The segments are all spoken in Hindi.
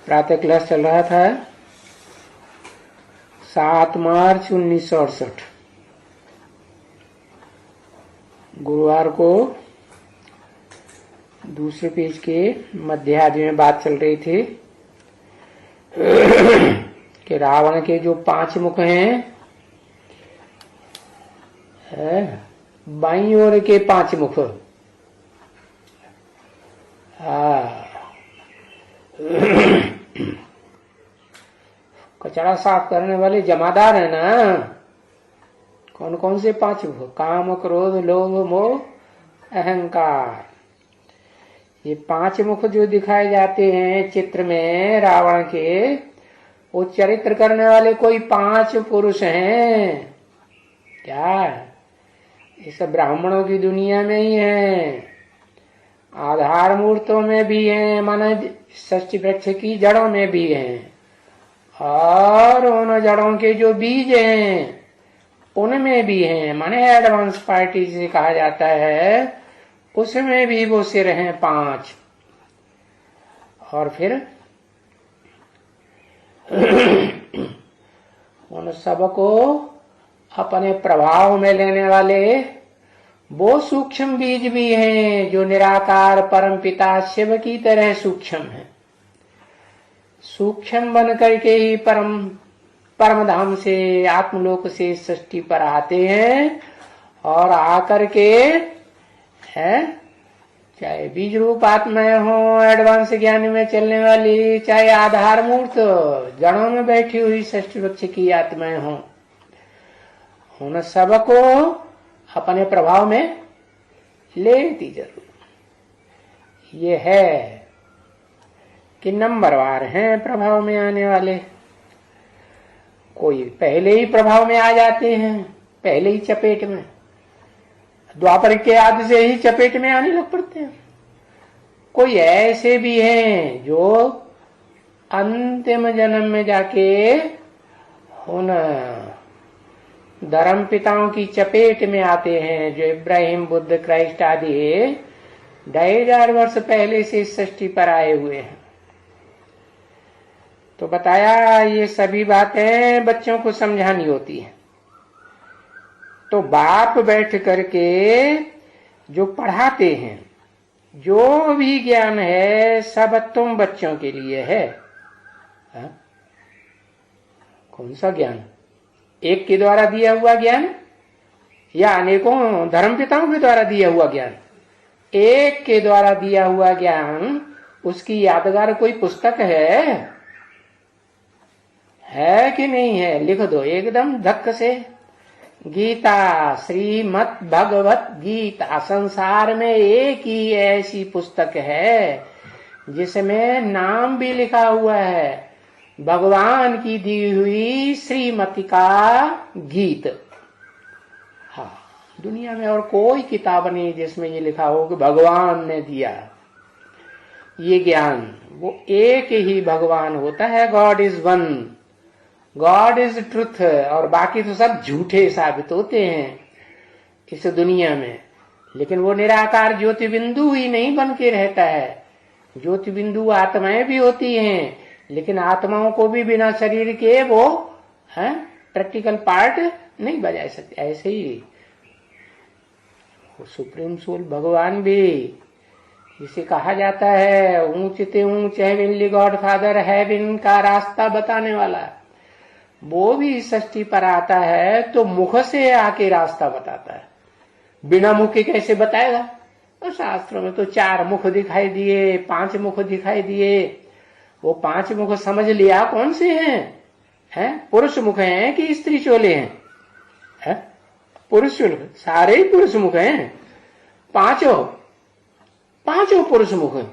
प्रातः क्लास चल रहा था 7 मार्च 1968 गुरुवार को दूसरे पेज के मध्यार्ध में बात चल रही थी कि रावण के जो 5 मुख हैं, बाईं ओर के 5 मुख, कचरा साफ करने वाले जमादार है ना। कौन कौन से 5 मुख? काम, क्रोध, लोभ, मोह, अहंकार। ये 5 मुख जो दिखाए जाते हैं चित्र में रावण के, वो चरित्र करने वाले कोई 5 पुरुष हैं क्या? ये सब ब्राह्मणों की दुनिया में ही है, आधार मूर्तों में भी हैं, माना षष्ठी वृक्ष की जड़ों में भी हैं, और उन जड़ों के जो बीज हैं उनमें भी हैं, माने एडवांस पार्टी से कहा जाता है, उसमें भी वो सिर हैं 5। और फिर उन सबको अपने प्रभाव में लेने वाले वो सूक्ष्म बीज भी हैं जो निराकार परम पिता शिव की तरह सूक्ष्म है। सूक्ष्म बन करके ही परम धाम से, आत्मलोक से सृष्टि पर आते हैं, और आकर के चाहे बीज रूप आत्माएं हो, एडवांस ज्ञान में चलने वाली, चाहे आधार मूर्त जड़ों में बैठी हुई षष्ठी वृक्ष की आत्माएं हो, उन सबको अपने प्रभाव में लेती जरूर। ये है कि नंबरवार हैं प्रभाव में आने वाले। कोई पहले ही प्रभाव में आ जाते हैं, पहले ही चपेट में, द्वापर के आदि से ही चपेट में आने लग पड़ते हैं। कोई ऐसे भी हैं जो अंतिम जन्म में जाके उन धर्म पिताओं की चपेट में आते हैं, जो इब्राहिम, बुद्ध, क्राइस्ट आदि 2500 वर्ष पहले से सृष्टि पर आए हुए हैं। तो बताया ये सभी बातें बच्चों को समझानी होती है। तो बाप बैठ करके जो पढ़ाते हैं, जो भी ज्ञान है, सब तुम बच्चों के लिए है। कौन सा ज्ञान? एक के द्वारा दिया हुआ ज्ञान या अनेकों धर्मपिताओं के द्वारा दिया हुआ ज्ञान? एक के द्वारा दिया हुआ ज्ञान, उसकी यादगार कोई पुस्तक है कि नहीं है? लिख दो एकदम धक्क से। गीता, श्रीमद् भगवत गीता, संसार में एक ही ऐसी पुस्तक है जिसमें नाम भी लिखा हुआ है, भगवान की दी हुई श्रीमती का गीत। हाँ, दुनिया में और कोई किताब नहीं जिसमें ये लिखा हो कि भगवान ने दिया ये ज्ञान। वो एक ही भगवान होता है, God is one, God is truth, और बाकी तो सब झूठे साबित होते हैं इस दुनिया में। लेकिन वो निराकार ज्योति बिंदु ही नहीं बन के रहता है। ज्योति बिंदु आत्माएं भी होती हैं, लेकिन आत्माओं को भी बिना शरीर के वो प्रैक्टिकल पार्ट नहीं बजा सकते। ऐसे ही सुप्रीम सोल भगवान भी, जिसे कहा जाता है ऊंच ते ऊंच हेवनली गॉड फादर हेवन का रास्ता बताने वाला, वो भी सृष्टि पर आता है तो मुख से आके रास्ता बताता है। बिना मुख के कैसे बताएगा? तो शास्त्रों में तो 4 मुख दिखाई दिए, 5 मुख दिखाई दिए। वो 5 मुख समझ लिया कौन से हैं? पुरुष मुख हैं कि स्त्री चोले हैं? पुरुष, सारे ही पुरुष मुख हैं। पांचों पुरुष मुख हैं।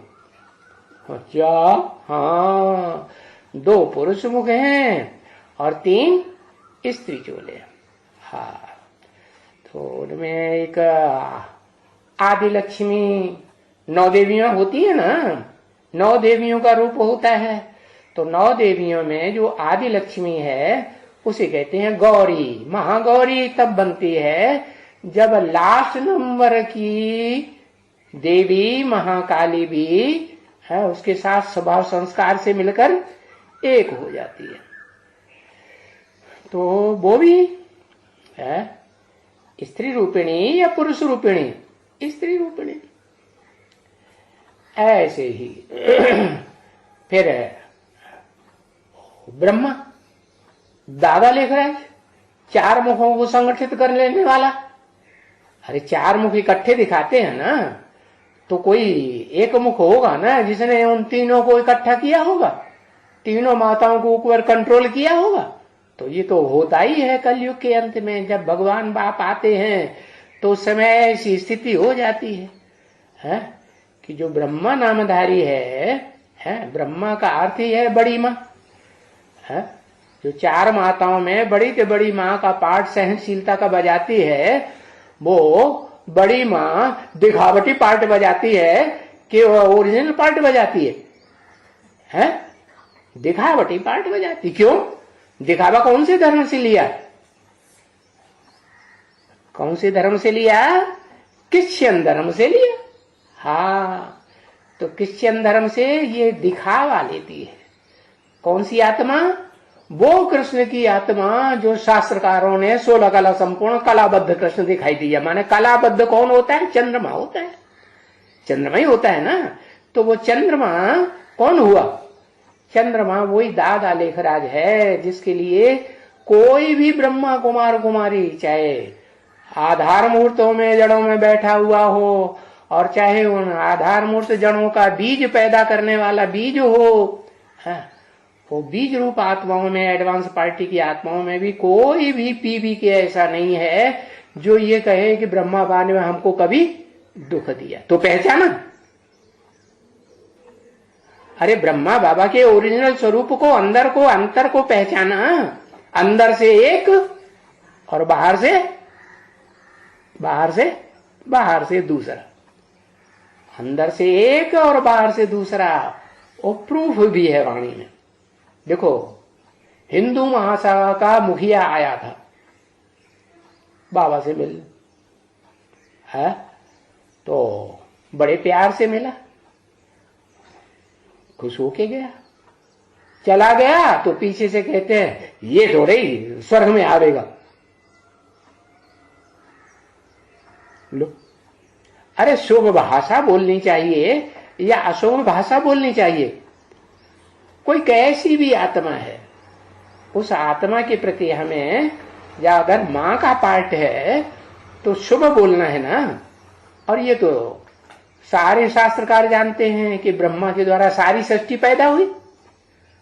अच्छा, हाँ, 2 पुरुष मुख हैं और 3 स्त्री चोले। हाँ, तो उनमें एक आदि लक्ष्मी 9 देवियां होती है ना, 9 देवियों का रूप होता है। तो 9 देवियों में जो आदि लक्ष्मी है उसे कहते हैं गौरी। महागौरी तब बनती है जब लास्ट नंबर की देवी महाकाली भी है, उसके साथ स्वभाव संस्कार से मिलकर एक हो जाती है। तो वो भी है स्त्री रूपिणी या पुरुष रूपिणी? स्त्री रूपिणी। ऐसे ही फिर ब्रह्मा, दादा लेखराज, चार मुखों को संगठित कर लेने वाला। अरे चार मुख इकट्ठे दिखाते हैं ना, तो कोई एक मुख होगा ना जिसने उन तीनों को इकट्ठा किया होगा, तीनों माताओं को ऊपर कंट्रोल किया होगा। तो ये तो होता ही है कलयुग के अंत में, जब भगवान बाप आते हैं तो उस समय ऐसी स्थिति हो जाती है कि जो ब्रह्मा नामधारी है, ब्रह्मा का अर्थ ही है बड़ी माँ है, जो चार माताओं में बड़ी से बड़ी माँ का पार्ट सहनशीलता का बजाती है, वो बड़ी माँ दिखावटी पार्ट बजाती है कि ओरिजिनल पार्ट बजाती है? दिखावटी पार्ट बजाती। क्यों? दिखावा कौन से धर्म से लिया? कौन से धर्म से लिया? क्रिश्चियन धर्म से लिया। हाँ, तो क्रिश्चियन धर्म से ये दिखावा लेती है। कौन सी आत्मा? वो कृष्ण की आत्मा जो शास्त्रकारों ने 16 कला संपूर्ण कलाबद्ध कृष्ण दिखाई दिया। माने कलाबद्ध कौन होता है? चंद्रमा होता है, चंद्रमा ही होता है ना। तो वो चंद्रमा कौन हुआ? चंद्रमा वही दादा लेखराज है, जिसके लिए कोई भी ब्रह्मा कुमार कुमारी, चाहे आधार मूर्तों में जड़ों में बैठा हुआ हो और चाहे उन आधार मूर्त जड़ों का बीज पैदा करने वाला बीज हो, वो बीज रूप आत्माओं में, एडवांस पार्टी की आत्माओं में भी कोई भी पीबी के ऐसा नहीं है जो ये कहे कि ब्रह्मा बाने में हमको कभी दुख दिया। तो पहचाना? अरे ब्रह्मा बाबा के ओरिजिनल स्वरूप को, अंदर को, अंतर को पहचाना। अंदर से एक और बाहर से दूसरा। अंदर से एक और बाहर से दूसरा। और प्रूफ भी है वाणी में। देखो, हिंदू महासभा का मुखिया आया था बाबा से मिलने, है तो बड़े प्यार से मिला, खुश होके गया। चला गया तो पीछे से कहते हैं ये थोड़े ही स्वर्ग में आवेगा। लो, अरे शुभ भाषा बोलनी चाहिए या अशुभ भाषा बोलनी चाहिए? कोई कैसी भी आत्मा है, उस आत्मा के प्रति हमें, या अगर मां का पार्ट है तो शुभ बोलना है ना। और ये तो सारे शास्त्रकार जानते हैं कि ब्रह्मा के द्वारा सारी सृष्टि पैदा हुई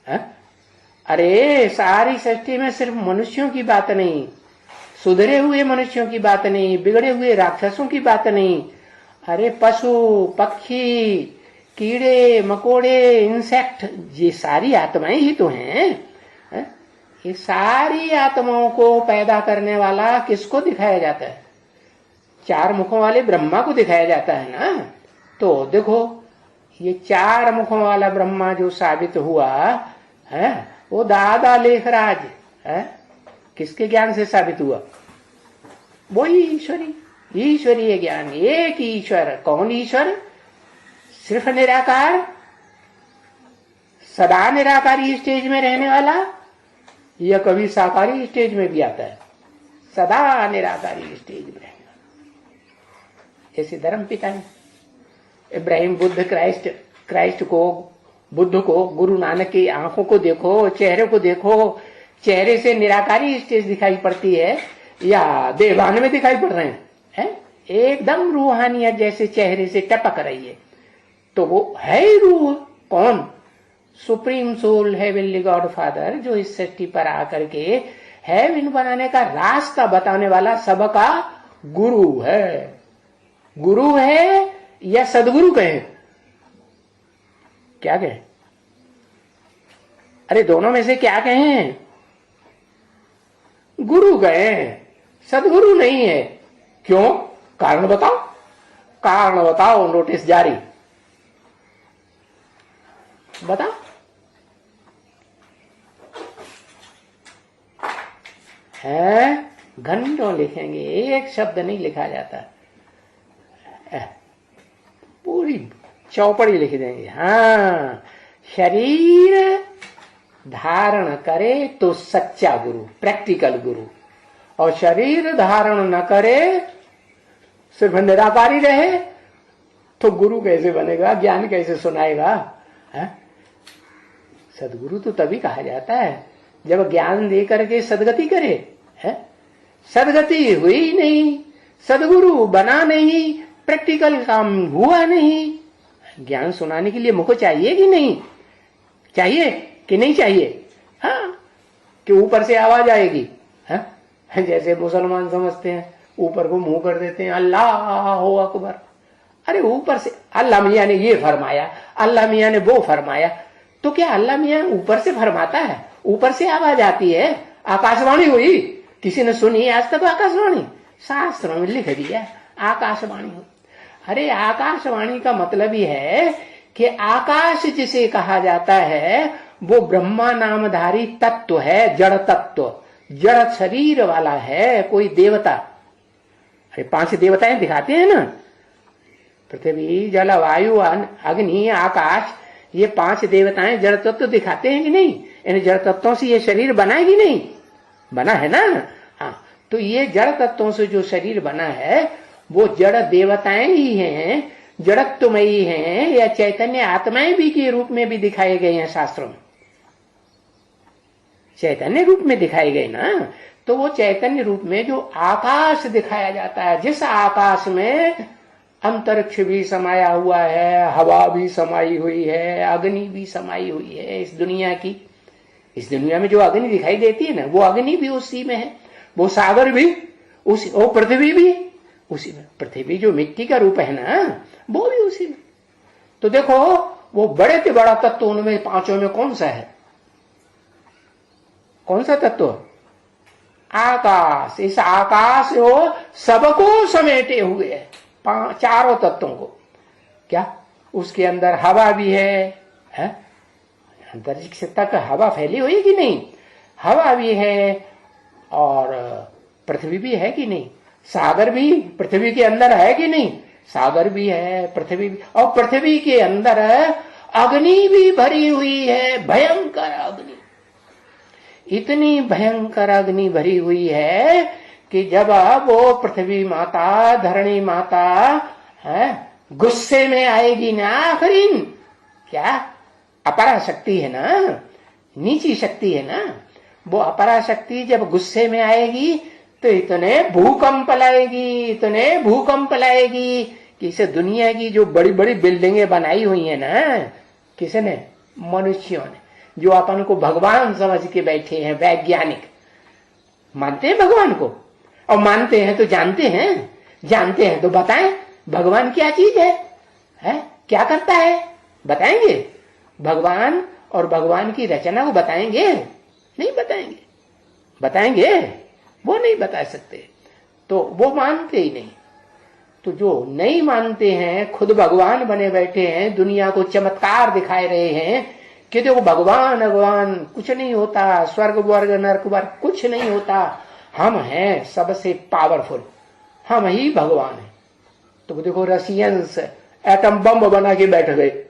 है? अरे सारी सृष्टि में सिर्फ मनुष्यों की बात नहीं, सुधरे हुए मनुष्यों की बात नहीं, बिगड़े हुए राक्षसों की बात नहीं। अरे पशु पक्षी, कीड़े मकोड़े, इंसेक्ट, ये सारी आत्माएं ही तो हैं। ये सारी आत्माओं को पैदा करने वाला किसको दिखाया जाता है? चार मुखों वाले ब्रह्मा को दिखाया जाता है ना। तो देखो, ये चार मुखों वाला ब्रह्मा जो साबित हुआ है, वो दादा लेखराज है, किसके ज्ञान से साबित हुआ? वही ईश्वरीय ज्ञान। एक ईश्वर। कौन ईश्वर? सिर्फ निराकार, सदा निराकारी स्टेज में रहने वाला, या कभी साकारी स्टेज में भी आता है? सदा निराकारी स्टेज में रहने वाला। ऐसे धर्म पिता है इब्राहिम, बुद्ध, क्राइस्ट को, बुद्ध को, गुरु नानक की आंखों को देखो, चेहरे को देखो, चेहरे से निराकारी स्टेज दिखाई पड़ती है या देवान में दिखाई पड़ रहे हैं? एकदम रूहानियत जैसे चेहरे से टपक रही है। तो वो है रूह। कौन? Supreme soul, heavenly God father, जो इस सृष्टि पर आकर के हेवन बनाने का रास्ता बताने वाला सबका गुरु है। गुरु है या सदगुरु कहें? क्या कहें? अरे दोनों में से क्या कहें? गुरु कहें, सदगुरु नहीं है। क्यों? कारण बताओ, कारण बताओ। नोटिस जारी। बताओ। है, घंटों लिखेंगे, एक शब्द नहीं लिखा जाता। पूरी चौपड़ी लिख देंगे। हाँ, शरीर धारण करे तो सच्चा गुरु, प्रैक्टिकल गुरु, और शरीर धारण न करे, सिर्फ निराकारी रहे, तो गुरु कैसे बनेगा, ज्ञान कैसे सुनाएगा? है? सदगुरु तो तभी कहा जाता है जब ज्ञान दे करके सदगति करे। है? सदगति हुई नहीं, सदगुरु बना नहीं, प्रैक्टिकल काम हुआ नहीं। ज्ञान सुनाने के लिए मुख चाहिए कि नहीं चाहिए, कि नहीं चाहिए? हाँ, कि ऊपर से आवाज आएगी। हाँ? जैसे मुसलमान समझते हैं, ऊपर को मुंह कर देते हैं, अल्लाह अकबर। अरे ऊपर से अल्लाह मियाँ ने ये फरमाया, अल्लाह मियाँ ने वो फरमाया, तो क्या अल्लाह मियाँ ऊपर से फरमाता है? ऊपर से आवाज आती है। आकाशवाणी हुई, किसी ने सुनी आज तक आकाशवाणी? शास्त्रों में लिख दिया आकाशवाणी हुई। अरे आकाशवाणी का मतलब ही है कि आकाश जिसे कहा जाता है वो ब्रह्मा नामधारी तत्व है, जड़ तत्व, जड़ शरीर वाला है, कोई देवता। अरे 5 देवताएं दिखाते हैं ना, पृथ्वी जल वायु अग्नि आकाश, ये 5 देवताएं जड़ तत्व दिखाते हैं कि नहीं? इन जड़ तत्वों से ये शरीर बना है कि नहीं? बना है ना। हाँ, तो ये जड़ तत्वों से जो शरीर बना है वो जड़ देवताएं ही हैं, जड़त्वमयी हैं, या चैतन्य आत्माएं भी के रूप में भी दिखाए गए हैं शास्त्रों में। चैतन्य रूप में दिखाए गए ना, तो वो चैतन्य रूप में जो आकाश दिखाया जाता है, जिस आकाश में अंतरिक्ष भी समाया हुआ है, हवा भी समाई हुई है, अग्नि भी समाई हुई है। इस दुनिया की, इस दुनिया में जो अग्नि दिखाई देती है ना, वो अग्नि भी उसी में है, वो सागर भी उसी, वो पृथ्वी भी उसी में। पृथ्वी जो मिट्टी का रूप है ना, वो भी उसी में। तो देखो, वो बड़े से बड़ा तत्व उनमें 5 में कौन सा है? कौन सा तत्व? आकाश। इस आकाश को सबको समेटे हुए है, 4 तत्वों को। क्या उसके अंदर हवा भी है? अंतरिक्ष तक हवा फैली हुई कि नहीं? हवा भी है, और पृथ्वी भी है कि नहीं? सागर भी पृथ्वी के अंदर है कि नहीं? सागर भी है, पृथ्वी भी, और पृथ्वी के अंदर अग्नि भी भरी हुई है, भयंकर अग्नि। इतनी भयंकर अग्नि भरी हुई है कि जब वो पृथ्वी माता, धरणी माता है गुस्से में आएगी ना, आखिरीन क्या अपरा शक्ति है ना, नीची शक्ति है ना, वो अपरा शक्ति जब गुस्से में आएगी तो इतने भूकंप लाएगी, इतने भूकंप लाएगी कि इसे दुनिया की जो बड़ी बड़ी बिल्डिंगें बनाई हुई है ना, किसने? मनुष्यों ने, जो अपन को भगवान समझ के बैठे हैं। वैज्ञानिक मानते हैं भगवान को, और मानते हैं तो जानते हैं, जानते हैं तो बताएं भगवान क्या चीज है? क्या करता है? बताएंगे भगवान, और भगवान की रचना को बताएंगे? नहीं बताएंगे। बताएंगे? वो नहीं बता सकते, तो वो मानते ही नहीं। तो जो नहीं मानते हैं, खुद भगवान बने बैठे हैं, दुनिया को चमत्कार दिखाए रहे हैं कि देखो भगवान भगवान कुछ नहीं होता, स्वर्ग वर्ग नरक वर्ग कुछ नहीं होता, हम हैं सबसे पावरफुल, हम ही भगवान हैं। तो देखो रशियंस एटम बम बना के बैठ गए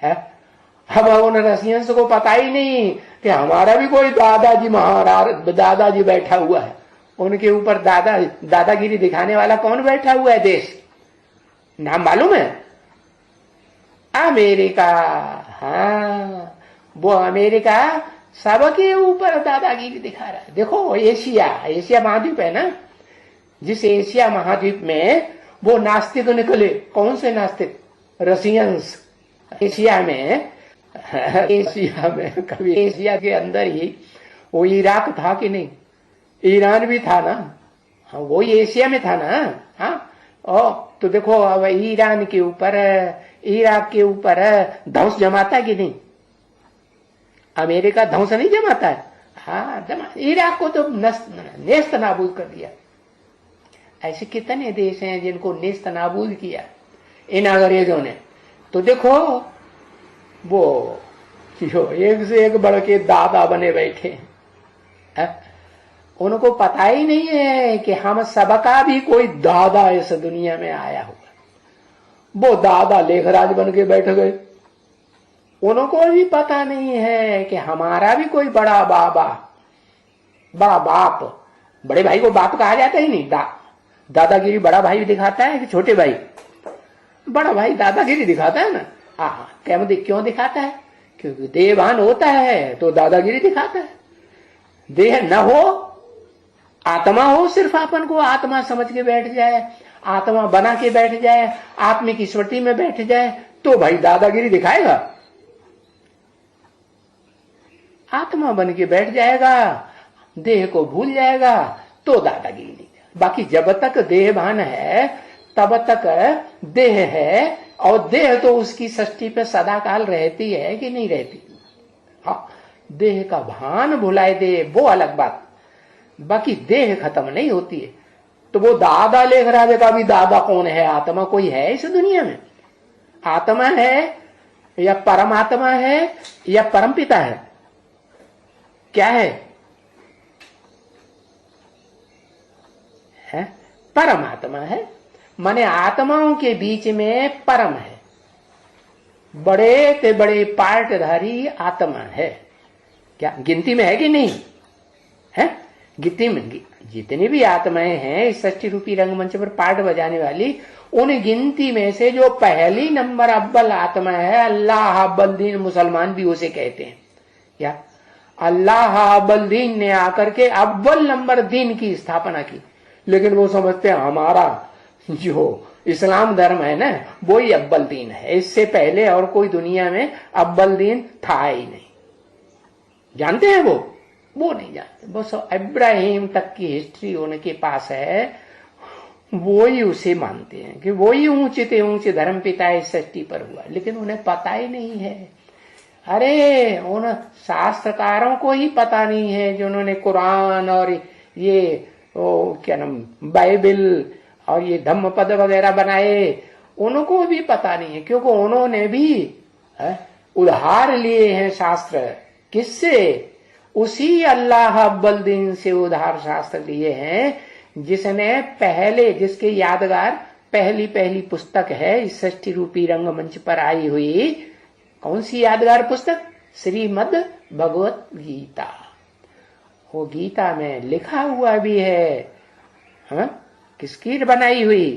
है। अब उन रशियंस को पता ही नहीं कि हमारा भी कोई दादाजी महाराज दादाजी बैठा हुआ है, उनके ऊपर दादागिरी दिखाने वाला कौन बैठा हुआ है? देश नाम मालूम है? अमेरिका। हाँ, वो अमेरिका सबके ऊपर दादागिरी दिखा रहा है। देखो एशिया महाद्वीप है ना, जिस एशिया महाद्वीप में वो नास्तिक निकले, कौन से नास्तिक? रशियंस। एशिया में कभी एशिया के अंदर ही वो इराक था कि नहीं? ईरान भी था ना, हाँ वो एशिया में था ना। हाँ, तो देखो अब ईरान के ऊपर, इराक के ऊपर ध्वंस जमाता कि नहीं? अमेरिका ध्वंस नहीं जमाता है? हाँ इराक को तो नेस्त नाबूद कर दिया। ऐसे कितने देश हैं जिनको नेस्त नाबूद किया इन अंग्रेजों ने। तो देखो वो एक से एक बढ़ के दादा बने बैठे हैं। उनको पता ही नहीं है कि हम सबका भी कोई दादा इस दुनिया में आया होगा। वो दादा लेखराज बन के बैठ गए। उनको भी पता नहीं है कि हमारा भी कोई बड़ा बाबा, बड़ा बाप, बड़े भाई को बाप कहा जाता ही नहीं। दादागिरी बड़ा भाई दिखाता है कि छोटे भाई? बड़ा भाई दादागिरी दिखाता है ना। क्यों दिखाता है? क्योंकि देहभान होता है तो दादागिरी दिखाता है। देह न हो, आत्मा हो, सिर्फ अपन को आत्मा समझ के बैठ जाए, आत्मा बना के बैठ जाए, आत्मिक स्मृति में बैठ जाए, तो भाई दादागिरी दिखाएगा। आत्मा बन के बैठ जाएगा, देह को भूल जाएगा, तो दादागिरी नहीं। बाकी जब तक देहभान है तब तक देह है, और देह तो उसकी सृष्टि पे सदा काल रहती है कि नहीं रहती। हाँ, देह का भान भुलाए दे वो अलग बात, बाकी देह खत्म नहीं होती है। तो वो दादा लेखराज का भी दादा कौन है? आत्मा कोई है इस दुनिया में? आत्मा है या परमात्मा है या परमपिता है? क्या है? परमात्मा है। माने आत्माओं के बीच में परम है, बड़े ते बड़े पार्टधारी आत्मा है। क्या गिनती में है कि नहीं है? गिनती में जितनी भी आत्माएं हैं इस सृष्टि रूपी रंगमंच पर पार्ट बजाने वाली, उन गिनती में से जो पहली नंबर अव्वल आत्मा है, अल्लाह अव्वल दीन, मुसलमान भी उसे कहते हैं। क्या अल्लाह अव्वल दीन ने आकर के अव्वल नंबर दीन की स्थापना की, लेकिन वो समझते हैं हमारा जो इस्लाम धर्म है ना वो ही अव्वल दीन है, इससे पहले और कोई दुनिया में अव्वल दीन था ही नहीं। जानते हैं वो नहीं जानते। बस इब्राहिम तक की हिस्ट्री उनके पास है, वो ही उसे मानते हैं कि वो ही ऊंचे से ऊंचे धर्म पिता इस सृष्टि पर हुआ, लेकिन उन्हें पता ही नहीं है। अरे उन शास्त्रकारों को ही पता नहीं है जिन्होंने कुरान और ये क्या नाम बाइबल और ये धम्म पद वगैरह बनाए, उनको भी पता नहीं है, क्योंकि उन्होंने भी उधार लिए हैं शास्त्र। किससे? उसी अल्लाह अव्वल दीन से उधार शास्त्र लिए हैं जिसने पहले, जिसके यादगार पहली पुस्तक है इस सृष्टि रूपी रंगमंच पर आई हुई। कौन सी यादगार पुस्तक? श्रीमद् भगवत गीता। वो गीता में लिखा हुआ भी है। किसकी बनाई हुई?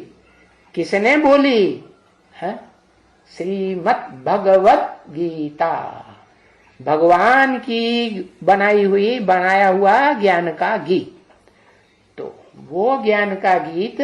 किसने बोली? श्रीमद् भगवत गीता, भगवान की बनाई हुई, बनाया हुआ ज्ञान का गीत। तो वो ज्ञान का गीत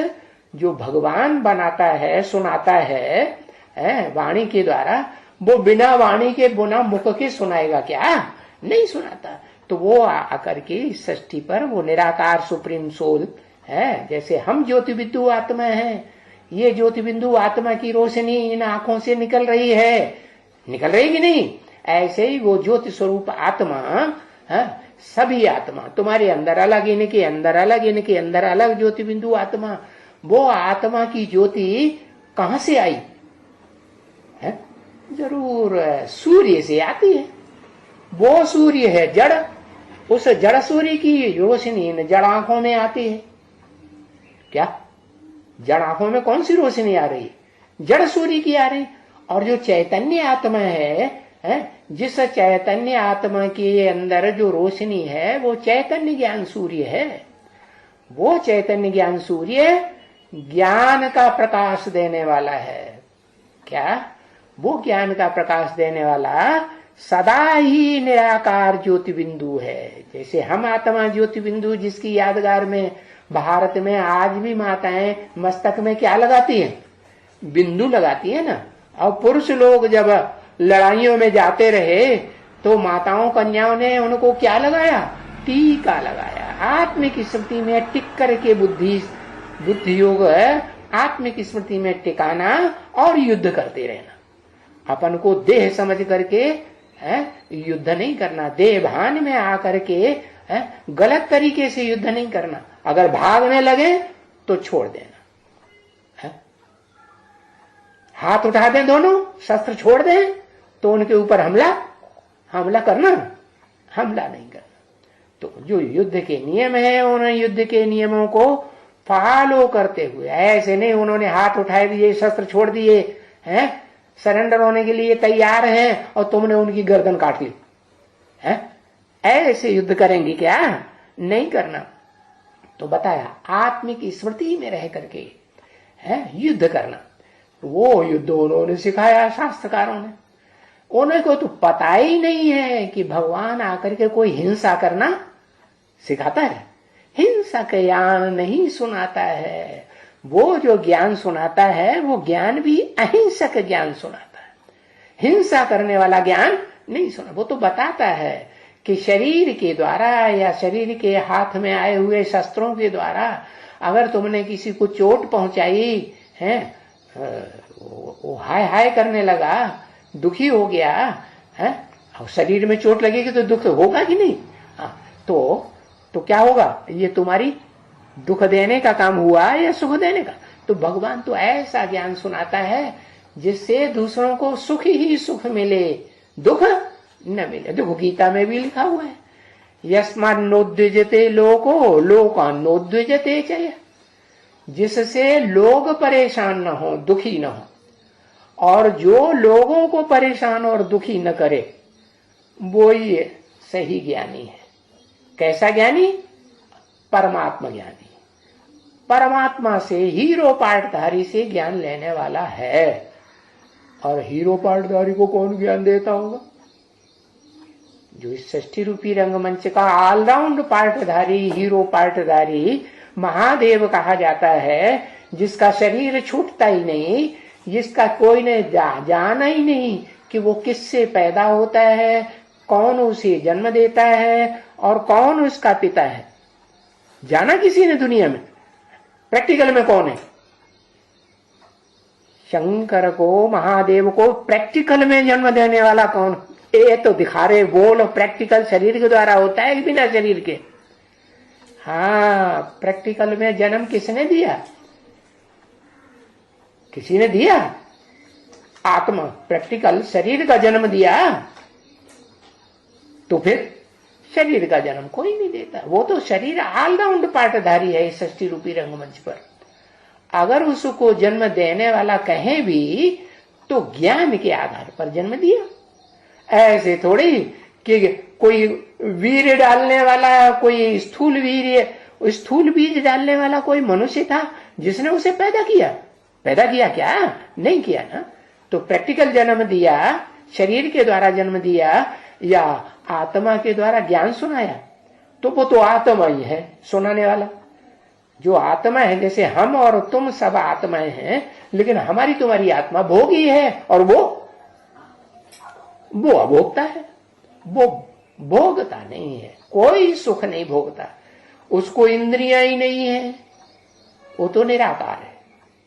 जो भगवान बनाता है, सुनाता है वाणी के द्वारा, वो बिना वाणी के बिना मुख के सुनाएगा क्या? नहीं सुनाता। तो वो आकर के इस सृष्टि पर वो निराकार सुप्रीम सोल है। जैसे हम ज्योति बिंदु आत्मा है, ये ज्योति बिंदु आत्मा की रोशनी इन आंखों से निकल रही है, निकल रही कि नहीं? ऐसे ही वो ज्योति स्वरूप आत्मा, सभी आत्मा तुम्हारे अंदर अलग, इनके अंदर अलग, इनके अंदर अलग ज्योति बिंदु आत्मा। वो आत्मा की ज्योति कहां से आई है? जरूर सूर्य से आती है। वो सूर्य है जड़, उस जड़ सूर्य की रोशनी इन जड़ आंखों में आती है। क्या जड़ आंखों में कौन सी रोशनी आ रही? जड़ सूर्य की आ रही। और जो चैतन्य आत्मा है, जिस चैतन्य आत्मा के अंदर जो रोशनी है वो चैतन्य ज्ञान सूर्य है। वो चैतन्य ज्ञान सूर्य ज्ञान का प्रकाश देने वाला है। क्या? वो ज्ञान का प्रकाश देने वाला सदा ही निराकार ज्योति बिंदु है। जैसे हम आत्मा ज्योति बिंदु, जिसकी यादगार में भारत में आज भी माताएं मस्तक में क्या लगाती हैं? बिंदु लगाती है ना। और पुरुष लोग जब लड़ाइयों में जाते रहे तो माताओं कन्याओं ने उनको क्या लगाया? टीका लगाया। आत्मिक स्मृति में टिक करके बुद्धि योग आत्मिक स्मृति में टिकाना और युद्ध करते रहना। अपन को देह समझ करके युद्ध नहीं करना, देह भान में आकर के गलत तरीके से युद्ध नहीं करना। अगर भागने लगे तो छोड़ देना, हाथ उठा दें दोनों, शस्त्र छोड़ दें तो उनके ऊपर हमला करना, हमला नहीं करना। तो जो युद्ध के नियम है उन युद्ध के नियमों को फॉलो करते हुए, ऐसे नहीं उन्होंने हाथ उठाए दिए, शस्त्र छोड़ दिए हैं, सरेंडर होने के लिए तैयार हैं और तुमने उनकी गर्दन काट ली है, ऐसे युद्ध करेंगे क्या? नहीं करना। तो बताया आत्मिक स्मृति में रह करके है युद्ध करना। वो युद्ध उन्होंने सिखाया शास्त्रकारों ने। उन्हें को तो पता ही नहीं है कि भगवान आकर के कोई हिंसा करना सिखाता है, हिंसा का ज्ञान नहीं सुनाता है। वो जो ज्ञान सुनाता है वो ज्ञान भी अहिंसक ज्ञान सुनाता है, हिंसा करने वाला ज्ञान नहीं सुना। वो तो बताता है कि शरीर के द्वारा या शरीर के हाथ में आए हुए शस्त्रों के द्वारा अगर तुमने किसी को चोट पहुंचाई है, वो हाय हाय करने लगा, दुखी हो गया है, और शरीर में चोट लगेगी तो दुख होगा कि नहीं? तो क्या होगा? ये तुम्हारी दुख देने का काम हुआ या सुख देने का? तो भगवान तो ऐसा ज्ञान सुनाता है जिससे दूसरों को सुख ही सुख मिले, दुख न मिले। देखो गीता में भी लिखा हुआ है, यस्मान्नोद्विजते लोको लोकान्नोद्विजते चय, जिससे लोग परेशान न हो, दुखी न हो, और जो लोगों को परेशान और दुखी न करे वो ही सही ज्ञानी है। कैसा ज्ञानी? परमात्मा ज्ञानी, परमात्मा से हीरो पाठधारी से ज्ञान लेने वाला है। और हीरो पाठधारी को कौन ज्ञान देता होगा? जो इस षष्ठी रूपी रंगमंच का ऑलराउंड पाठधारी, हीरो पाठधारी महादेव कहा जाता है, जिसका शरीर छूटता ही नहीं, जिसका कोई ने जाना ही नहीं कि वो किससे पैदा होता है, कौन उसे जन्म देता है और कौन उसका पिता है। जाना किसी ने दुनिया में? प्रैक्टिकल में कौन है? शंकर को, महादेव को प्रैक्टिकल में जन्म देने वाला कौन? ये तो दिखा रहे बोल, प्रैक्टिकल शरीर के द्वारा होता है कि बिना शरीर के? हाँ, प्रैक्टिकल में जन्म किसने दिया? किसी ने दिया? आत्मा प्रैक्टिकल शरीर का जन्म दिया, तो फिर शरीर का जन्म कोई नहीं देता। वो तो शरीर ऑलराउंड पाठधारी है इस षष्ठी रूपी रंगमंच पर। अगर उसको जन्म देने वाला कहे भी तो ज्ञान के आधार पर जन्म दिया। ऐसे थोड़ी कि कोई वीर डालने वाला, कोई स्थूल वीर, स्थूल बीज डालने वाला कोई मनुष्य था जिसने उसे पैदा किया? पैदा किया क्या? नहीं किया ना। तो प्रैक्टिकल जन्म दिया, शरीर के द्वारा जन्म दिया या आत्मा के द्वारा ज्ञान सुनाया, तो वो तो आत्मा ही है सुनाने वाला। जो आत्मा है, जैसे हम और तुम सब आत्माएं हैं, लेकिन हमारी तुम्हारी आत्मा भोगी है और वो अभोक्ता है। वो भोगता नहीं है, कोई सुख नहीं भोगता, उसको इंद्रियां ही नहीं है, वो तो निराकार है।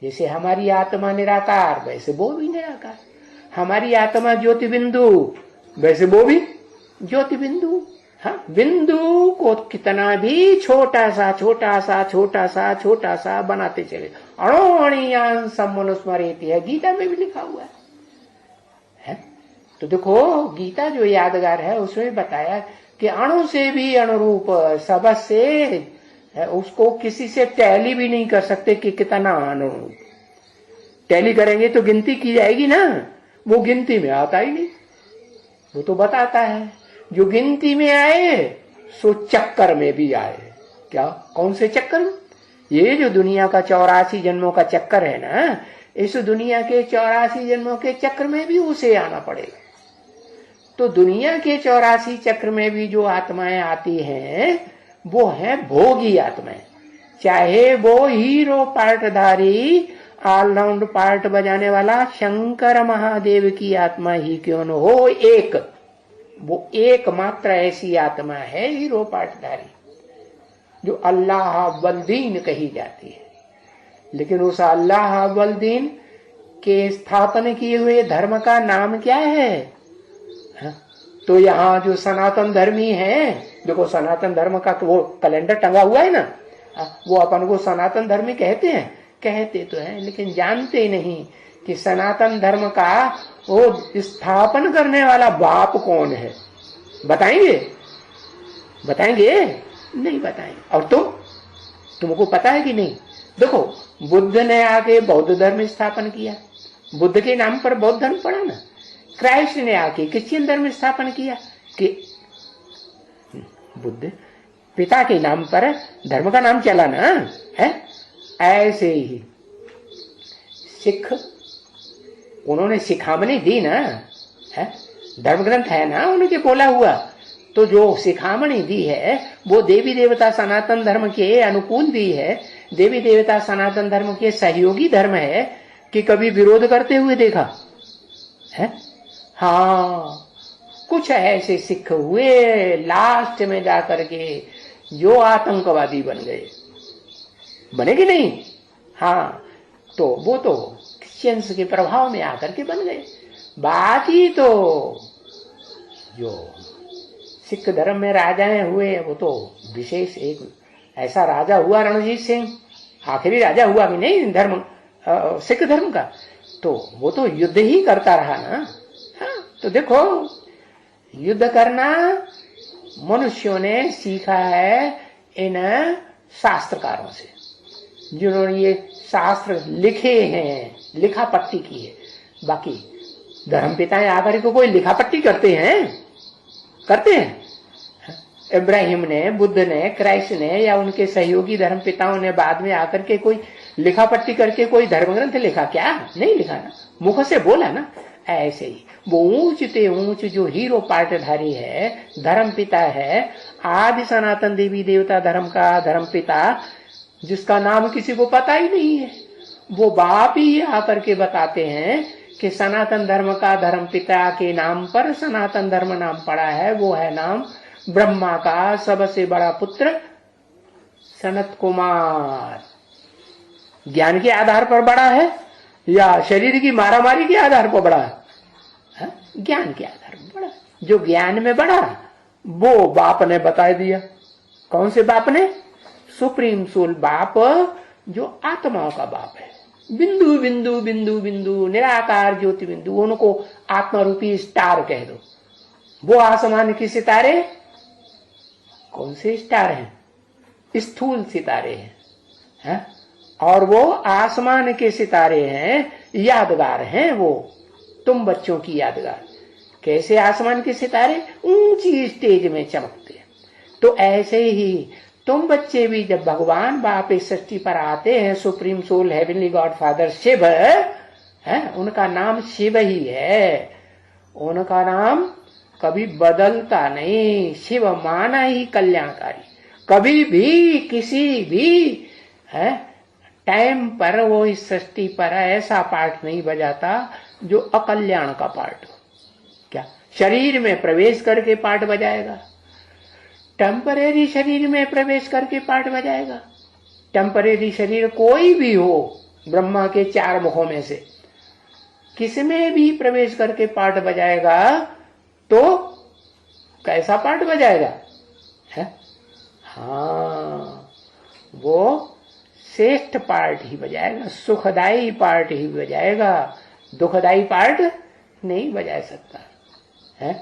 जैसे हमारी आत्मा निराकार, वैसे वो भी निराकार। हमारी आत्मा ज्योति बिंदु, वैसे वो भी ज्योति बिंदु। हाँ, बिंदु को कितना भी छोटा सा छोटा सा छोटा सा छोटा सा बनाते चले, अणोअणीयान सम्मनुस्मरेति है, गीता में भी लिखा हुआ है। तो देखो गीता जो यादगार है उसमें बताया कि अणु से भी अनुरूप, सबसे उसको किसी से टैली भी नहीं कर सकते कि कितना अनुरूप। टैली करेंगे तो गिनती की जाएगी ना, वो गिनती में आता ही नहीं। वो तो बताता है जो गिनती में आए सो चक्कर में भी आए। क्या? कौन से चक्कर में? ये जो दुनिया का 84 जन्मों का चक्कर है ना, इस दुनिया के 84 जन्मों के चक्र में भी उसे आना पड़ेगा। तो दुनिया के 84 चक्र में भी जो आत्माएं आती हैं वो है भोगी आत्माएं, चाहे वो हीरो पार्टधारी, ऑलराउंड पार्ट बजाने वाला शंकर महादेव की आत्मा ही क्यों न हो। वो एकमात्र ऐसी आत्मा है हीरो पार्टधारी जो अल्लाह वल्दीन कही जाती है। लेकिन उस अल्लाह वल्दीन के स्थापन किए हुए धर्म का नाम क्या है? तो यहाँ जो सनातन धर्मी है, देखो सनातन धर्म का वो कैलेंडर टंगा हुआ है ना, वो अपन को सनातन धर्मी कहते हैं, कहते तो हैं, लेकिन जानते नहीं कि सनातन धर्म का वो स्थापन करने वाला बाप कौन है। बताएंगे? बताएंगे? नहीं बताएंगे। और तुमको पता है कि नहीं देखो बुद्ध ने आके बौद्ध धर्म स्थापन किया, बुद्ध के नाम पर बौद्ध धर्म पड़ा ना। क्राइस्ट ने आके क्रिश्चियन धर्म स्थापन किया कि बुद्ध पिता के नाम पर धर्म का नाम चला ना है। ऐसे ही सिख, उन्होंने सिखामणी दी ना है, धर्म ग्रंथ है ना उनके बोला हुआ, तो जो सिखामणी दी है वो देवी देवता सनातन धर्म के अनुकूल दी है, देवी देवता सनातन धर्म के सहयोगी धर्म है कि कभी विरोध करते हुए देखा है। हाँ, कुछ ऐसे सिख हुए लास्ट में जाकर के जो आतंकवादी बन गए, बने कि नहीं? हाँ, तो वो तो क्रिश्चियंस के प्रभाव में आकर के बन गए। बाकी तो जो सिख धर्म में राजाएं हुए वो तो विशेष, एक ऐसा राजा हुआ रणजीत सिंह, आखिरी राजा हुआ भी नहीं धर्म सिख धर्म का, तो वो तो युद्ध ही करता रहा ना। हाँ, तो देखो युद्ध करना मनुष्यों ने सीखा है इन शास्त्रकारों से, जिन्होंने ये शास्त्र लिखे हैं, लिखा पट्टी की है। बाकी धर्म पिताएं आकर को कोई लिखा पट्टी करते हैं? करते हैं? इब्राहिम ने, बुद्ध ने, क्राइस्ट ने या उनके सहयोगी धर्म पिताओं ने बाद में आकर के कोई लिखा पट्टी करके कोई धर्म ग्रंथ लिखा क्या? नहीं लिखा ना, मुख से बोला ना। ऐसे ही वो ऊंच ते ऊंच जो हीरो पाटधारी है, धर्म पिता है, आदि सनातन देवी देवता धर्म का धर्म पिता, जिसका नाम किसी को पता ही नहीं है, वो बाप ही आकर के बताते हैं कि सनातन धर्म का धर्म पिता के नाम पर सनातन धर्म नाम पड़ा है। वो है नाम ब्रह्मा का सबसे बड़ा पुत्र सनत कुमार। ज्ञान के आधार पर बड़ा है या शरीर की मारामारी के आधार पर बड़ा है? ज्ञान के आधार पर बड़ा। जो ज्ञान में बड़ा वो बाप ने बता दिया। कौन से बाप ने? सुप्रीम सोल बाप, जो आत्माओं का बाप है। बिंदु बिंदु बिंदु बिंदु निराकार ज्योति बिंदु, उनको आत्मा रूपी स्टार कह दो। वो आसमान के सितारे कौन से स्टार हैं? स्थूल सितारे हैं, और वो आसमान के सितारे हैं, यादगार हैं वो, तुम बच्चों की यादगार। कैसे आसमान के सितारे? ऊंची स्टेज में चमकते हैं। तो ऐसे ही तुम बच्चे भी जब भगवान बाप इस सृष्टि पर आते हैं, supreme soul heavenly God father Shiv है, उनका नाम शिव ही है, उनका नाम कभी बदलता नहीं। शिव माना ही कल्याणकारी। कभी भी किसी भी टाइम पर वो इस सृष्टि पर ऐसा पार्ट नहीं बजाता जो अकल्याण का पार्ट हो। क्या शरीर में प्रवेश करके पार्ट बजाएगा? टेम्परेरी शरीर में प्रवेश करके पार्ट बजाएगा। टेम्परेरी शरीर कोई भी हो, ब्रह्मा के 4 मुखों में से किसमें भी प्रवेश करके पार्ट बजाएगा तो कैसा पार्ट बजाएगा? है? हाँ, वो श्रेष्ठ पार्ट ही बजाएगा, सुखदाई पार्ट ही बजाएगा, दुखदाई पार्ट नहीं बजा सकता है।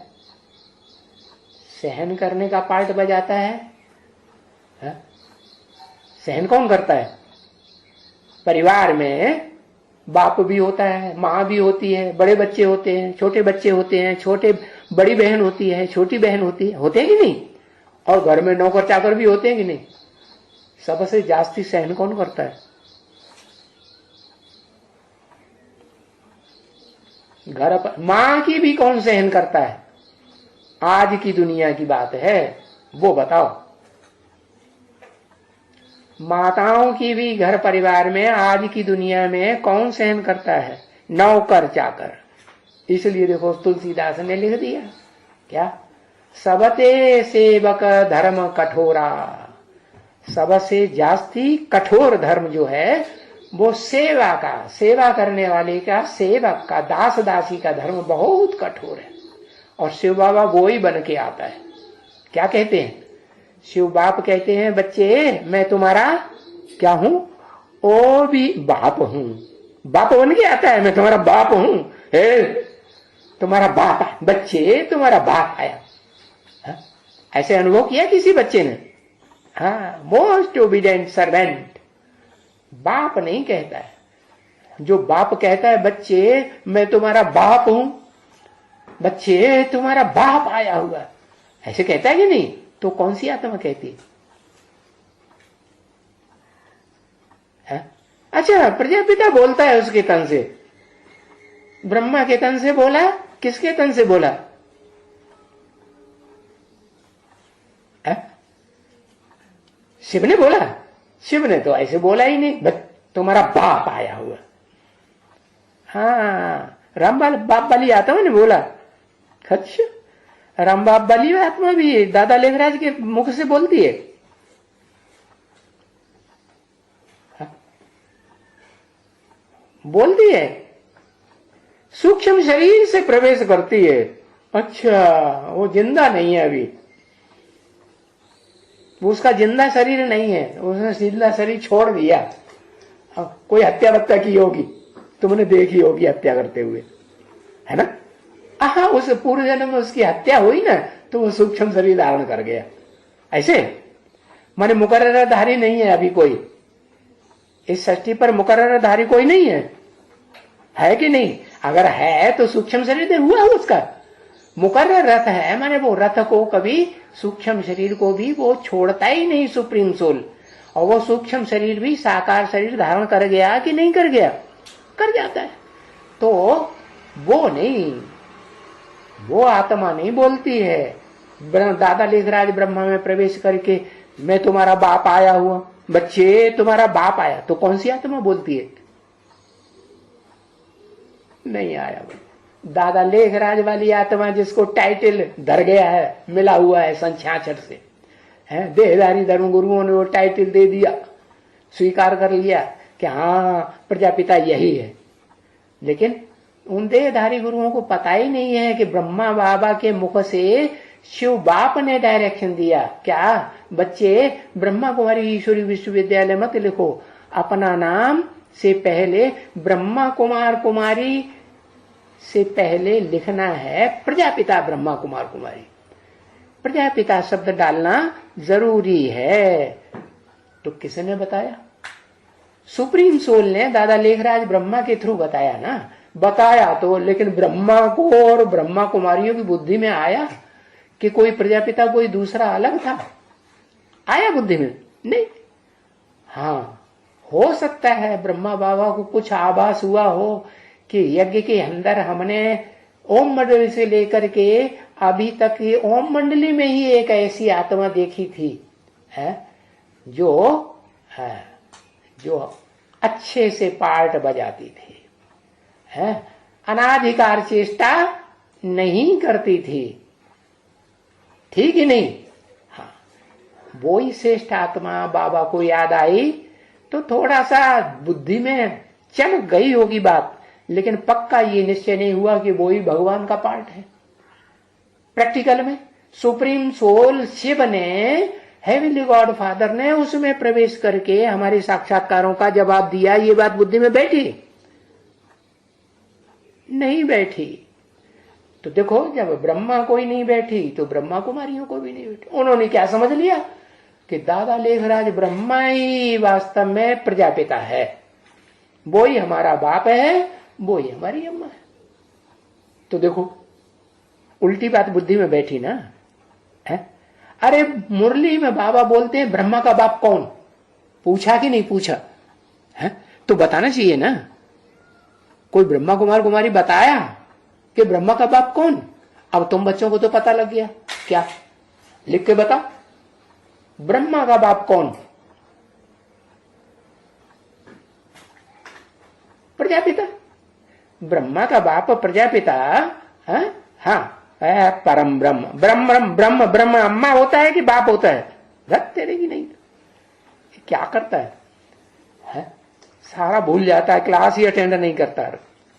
सहन करने का पार्ट बजाता है? सहन कौन करता है? परिवार में बाप भी होता है, माँ भी होती है, बड़े बच्चे होते हैं, छोटे बच्चे होते हैं, बड़ी बहन होती है, छोटी बहन होती है, होते हैं कि नहीं? और घर में नौकर चाकर भी होते हैं कि नहीं? सबसे जास्ती सहन कौन करता है? घर पर माँ की भी कौन सहन करता है? आज की दुनिया की बात है, वो बताओ। माताओं की भी घर परिवार में आज की दुनिया में कौन सहन करता है? नौकर चाकर। इसलिए देखो तुलसीदास ने लिख दिया क्या? सबते सेवक धर्म कठोरा। सबसे जास्ती कठोर धर्म जो है वो सेवा का, सेवा करने वाले का, सेवक का, दास दासी का धर्म बहुत कठोर है। और शिव बाबा वो ही बन के आता है। क्या कहते हैं? शिव बाप कहते हैं, बच्चे मैं तुम्हारा क्या हूं? ओ भी बाप हूं। बाप बन के आता है, मैं तुम्हारा बाप हूं। तुम्हारा बाप, बच्चे तुम्हारा बाप आया। ऐसे अनुभव किया किसी बच्चे ने? हाँ, मोस्ट ओबीडिएंट सर्वेंट। बाप नहीं कहता है। जो बाप कहता है, बच्चे मैं तुम्हारा बाप हूं, बच्चे तुम्हारा बाप आया हुआ, ऐसे कहता है कि नहीं? तो कौन सी आत्मा कहती है? अच्छा, प्रजापिता बोलता है उसके तन से, ब्रह्मा के तन से बोला, किसके तन से बोला? शिव ने बोला? शिव ने तो ऐसे बोला ही नहीं, तुम्हारा बाप आया हुआ। हाँ, राम बाप वाली आत्मा ने बोला। अच्छा, राम बाप वाली आत्मा भी दादा लेखराज के मुख से बोलती है? हाँ? बोलती है, सूक्ष्म शरीर से प्रवेश करती है। अच्छा, वो जिंदा नहीं है अभी, वो उसका जिंदा शरीर नहीं है, उसने जिंदा शरीर छोड़ दिया। कोई हत्या वत्या की होगी, तुमने देखी होगी हत्या करते हुए, है ना? हाँ, उस पूर्व जन्म में उसकी हत्या हुई ना, तो वो सूक्ष्म शरीर धारण कर गया। ऐसे माने मुकर्ररधारी नहीं है अभी कोई, इस सृष्टि पर मुकर्ररधारी कोई नहीं है कि नहीं? अगर है तो सूक्ष्म शरीर हुआ उसका। मुकर्रर रथ है, माने वो रथ को कभी, सूक्ष्म शरीर को भी वो छोड़ता ही नहीं, सुप्रीम सोल। और वो सूक्ष्म शरीर भी साकार शरीर धारण कर गया कि नहीं कर गया? कर जाता है। तो वो नहीं, वो आत्मा नहीं बोलती है। दादा लेखराज ब्रह्मा में प्रवेश करके मैं तुम्हारा बाप आया हुआ, बच्चे तुम्हारा बाप आया, तो कौन सी आत्मा बोलती है? नहीं आया वो। दादा लेखराज वाली आत्मा जिसको टाइटल धर गया है, मिला हुआ है सन 66 से, है देहधारी धर्म गुरुओं ने वो टाइटल दे दिया, स्वीकार कर लिया कि हाँ प्रजापिता यही है। लेकिन उन देहधारी गुरुओं को पता ही नहीं है कि ब्रह्मा बाबा के मुख से शिव बाप ने डायरेक्शन दिया, क्या बच्चे ब्रह्मा कुमारी ईश्वरी विश्वविद्यालय मत लिखो, अपना नाम से पहले ब्रह्मा कुमार कुमारी से पहले लिखना है प्रजापिता ब्रह्मा कुमार कुमारी। प्रजापिता शब्द डालना जरूरी है। तो किसने बताया? सुप्रीम सोल ने दादा लेखराज ब्रह्मा के थ्रू बताया ना। बताया तो, लेकिन ब्रह्मा को और ब्रह्मा कुमारियों की बुद्धि में आया कि कोई प्रजापिता कोई दूसरा अलग था? आया बुद्धि में? नहीं। हाँ, हो सकता है ब्रह्मा बाबा को कुछ आभास हुआ हो कि यज्ञ के अंदर हमने ओम मंडली से लेकर के अभी तक ये ओम मंडली में ही एक ऐसी आत्मा देखी थी, है जो अच्छे से पार्ट बजाती थी, है अनाधिकार चेष्टा नहीं करती थी, ठीक ही नहीं? हाँ, वो ही श्रेष्ठ आत्मा बाबा को याद आई तो थोड़ा सा बुद्धि में चमक गई होगी बात, लेकिन पक्का ये निश्चय नहीं हुआ कि वो ही भगवान का पार्ट है। प्रैक्टिकल में सुप्रीम सोल शिव ने, हेवनली गॉड फादर ने उसमें प्रवेश करके हमारे साक्षात्कारों का जवाब दिया। ये बात बुद्धि में बैठी? नहीं बैठी। तो देखो, जब ब्रह्मा को ही नहीं बैठी तो ब्रह्मा कुमारियों को भी नहीं बैठी। उन्होंने क्या समझ लिया कि दादा लेखराज ब्रह्मा ही वास्तव में प्रजापिता है, वो ही हमारा बाप है, वो ही हमारी अम्मा है। तो देखो, उल्टी बात बुद्धि में बैठी ना है। अरे मुरली में बाबा बोलते हैं ब्रह्मा का बाप कौन? पूछा कि नहीं पूछा? है तो बताना चाहिए ना। कोई ब्रह्मा कुमार कुमारी बताया कि ब्रह्मा का बाप कौन? अब तुम बच्चों को तो पता लग गया, क्या लिख के बता, ब्रह्मा का बाप कौन? प्रजापिता। ब्रह्मा का बाप प्रजापिता। हाँ, परम ब्रह्म। ब्रह्म ब्रह्म ब्रह्म अम्मा होता है कि बाप होता है? रख तेरे की नहीं। क्या करता है? सारा भूल जाता है, क्लास ही अटेंड नहीं करता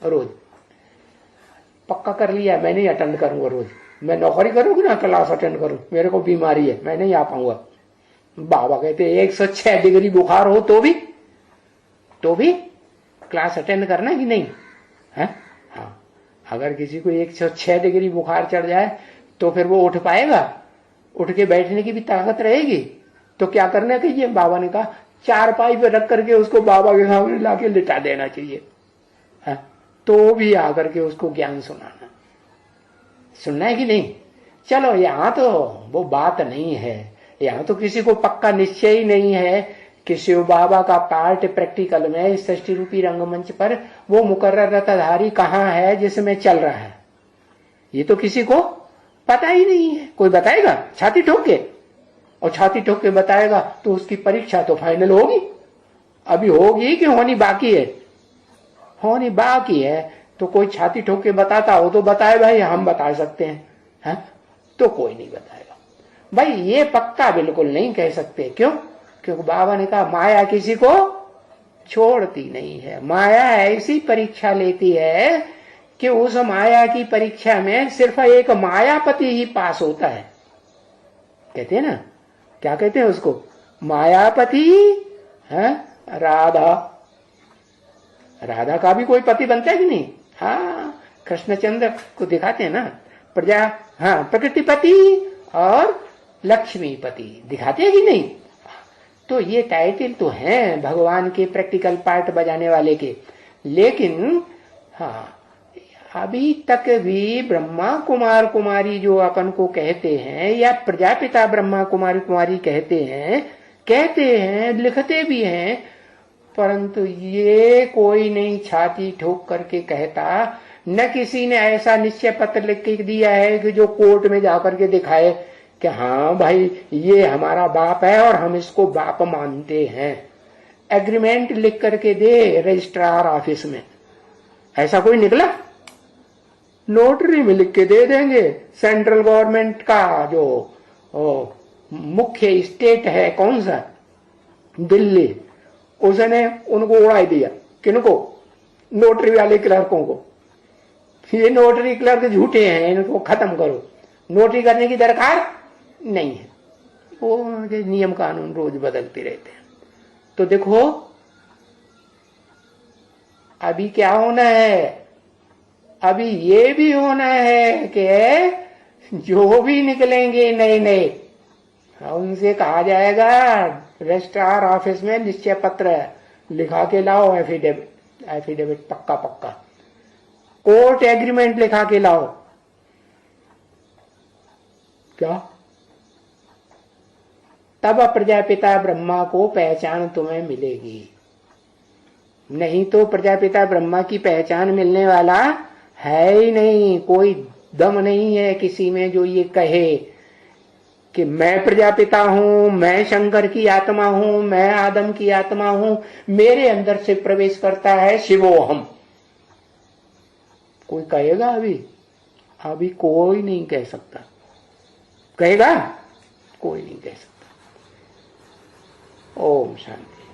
रोज। पक्का कर लिया मैं नहीं अटेंड करूंगा रोज। मैं नौकरी करूंगी ना, क्लास अटेंड करूं, मेरे को बीमारी है, मैं नहीं आ पाऊंगा। बाबा कहते 106 डिग्री बुखार हो तो भी क्लास अटेंड करना कि नहीं है? हाँ, अगर किसी को 106 डिग्री बुखार चढ़ जाए तो फिर वो उठ पाएगा? उठ के बैठने की भी ताकत रहेगी? तो क्या करना चाहिए? बाबा ने कहा चारपाई पे रख करके उसको बाबा के सामने लाके लिटा देना चाहिए, है? तो भी आकर के उसको ज्ञान सुनाना, सुनना है कि नहीं? चलो यहां तो वो बात नहीं है, यहां तो किसी को पक्का निश्चय ही नहीं है कि शिव बाबा का पार्ट प्रैक्टिकल में इस सृष्टि रूपी रंगमंच पर वो मुकर्रर रताधारी कहाँ है जिसमें चल रहा है, ये तो किसी को पता ही नहीं है। कोई बताएगा छाती ठोक के? और छाती ठोक के बताएगा तो उसकी परीक्षा तो फाइनल होगी, अभी होगी कि होनी बाकी है? होनी बाकी है। तो कोई छाती ठोक के बताता हो तो बताए भाई, हम बता सकते हैं, है? तो कोई नहीं बताएगा भाई, ये पक्का बिल्कुल नहीं कह सकते। क्यों? क्योंकि बाबा ने कहा माया किसी को छोड़ती नहीं है, माया ऐसी परीक्षा लेती है कि उस माया की परीक्षा में सिर्फ एक मायापति ही पास होता है। कहते हैं ना, क्या कहते हैं उसको? मायापति है। राधा, राधा का भी कोई पति बनता है कि नहीं? हाँ, कृष्णचंद्र को दिखाते हैं ना, प्रजा, हाँ, प्रकृतिपति और लक्ष्मीपति दिखाते हैं कि नहीं? तो ये टाइटल तो हैं भगवान के प्रैक्टिकल पार्ट बजाने वाले के, लेकिन हाँ, अभी तक भी ब्रह्मा कुमार कुमारी जो अपन को कहते हैं, या प्रजापिता ब्रह्मा कुमारी कुमारी कहते हैं, लिखते भी हैं, परंतु ये कोई नहीं छाती ठोक करके कहता, न किसी ने ऐसा निश्चय पत्र लिख के दिया है कि जो कोर्ट में जाकर के दिखाए कि हाँ भाई ये हमारा बाप है और हम इसको बाप मानते हैं। एग्रीमेंट लिख करके दे रजिस्ट्रार ऑफिस में, ऐसा कोई निकला? नोटरी में लिख के दे देंगे। सेंट्रल गवर्नमेंट का जो मुख्य स्टेट है कौन सा? दिल्ली, उसने उनको उड़ा दिया। किनको? नोटरी वाले क्लर्कों को। ये नोटरी क्लर्क झूठे हैं, इनको खत्म करो, नोटरी करने की दरकार नहीं है। वो नियम कानून रोज बदलते रहते हैं। तो देखो अभी क्या होना है, अभी ये भी होना है कि जो भी निकलेंगे नए नए, उनसे कहा जाएगा रजिस्ट्रार ऑफिस में निश्चय पत्र लिखा के लाओ, एफिडेविट पक्का पक्का, कोर्ट एग्रीमेंट लिखा के लाओ। क्या? तब प्रजापिता ब्रह्मा को पहचान तुम्हें मिलेगी, नहीं तो प्रजापिता ब्रह्मा की पहचान मिलने वाला है ही नहीं। कोई दम नहीं है किसी में जो ये कहे कि मैं प्रजापिता हूं, मैं शंकर की आत्मा हूं, मैं आदम की आत्मा हूं, मेरे अंदर से प्रवेश करता है शिवोहम। कोई कहेगा? अभी कोई नहीं कह सकता। कहेगा? कोई नहीं कह सकता। ओम शांति।